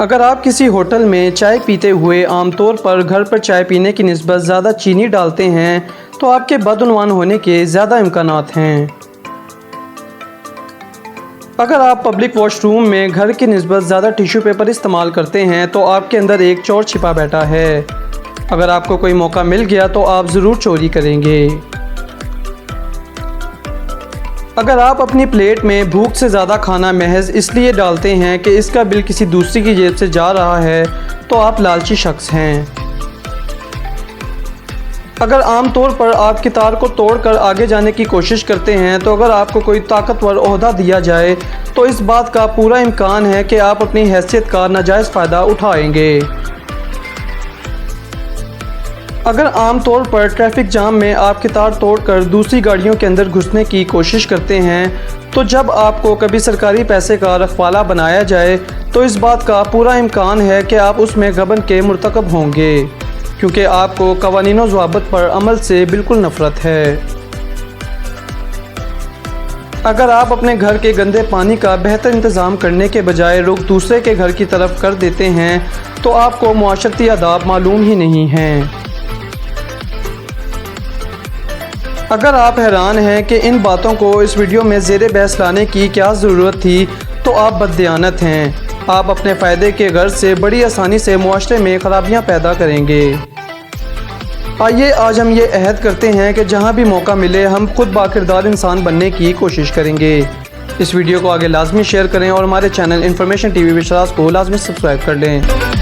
अगर आप किसी होटल में चाय पीते हुए आमतौर पर घर पर चाय पीने की निस्बत ज़्यादा चीनी डालते हैं तो आपके बदउनवान होने के ज़्यादा इम्कानात हैं। अगर आप पब्लिक वॉशरूम में घर की निस्बत ज़्यादा टिश्यू पेपर इस्तेमाल करते हैं तो आपके अंदर एक चोर छिपा बैठा है। अगर आपको कोई मौका मिल गया तो आप ज़रूर चोरी करेंगे। अगर आप अपनी प्लेट में भूख से ज़्यादा खाना महज इसलिए डालते हैं कि इसका बिल किसी दूसरी की जेब से जा रहा है तो आप लालची शख्स हैं। अगर आम तौर पर आप कितार को तोड़कर आगे जाने की कोशिश करते हैं तो अगर आपको कोई ताकतवर ओहदा दिया जाए तो इस बात का पूरा इम्कान है कि आप अपनी हैसियत का नाजायज़ फ़ायदा उठाएंगे। अगर आम तौर पर ट्रैफिक जाम में आप कितार तोड़कर दूसरी गाड़ियों के अंदर घुसने की कोशिश करते हैं तो जब आपको कभी सरकारी पैसे का रखवाला बनाया जाए तो इस बात का पूरा इम्कान है कि आप उसमें गबन के मुर्तकब होंगे, क्योंकि आपको कवानीन ज़वाबित पर अमल से बिल्कुल नफ़रत है। अगर आप अपने घर के गंदे पानी का बेहतर इंतज़ाम करने के बजाय रुख दूसरे के घर की तरफ कर देते हैं तो आपको मुआशरती आदाब मालूम ही नहीं हैं। अगर आप हैरान हैं कि इन बातों को इस वीडियो में ज़ेरे बहस लाने की क्या ज़रूरत थी तो आप बददियानत हैं। आप अपने फ़ायदे के गर्ज से बड़ी आसानी से मुआशरे में ख़राबियाँ पैदा करेंगे। आइए आज हम ये अहद करते हैं कि जहाँ भी मौका मिले हम खुद बाकिरदार इंसान बनने की कोशिश करेंगे। इस वीडियो को आगे लाजमी शेयर करें और हमारे चैनल इन्फॉर्मेशन टीवी विश्वास को लाजमी सब्सक्राइब कर लें।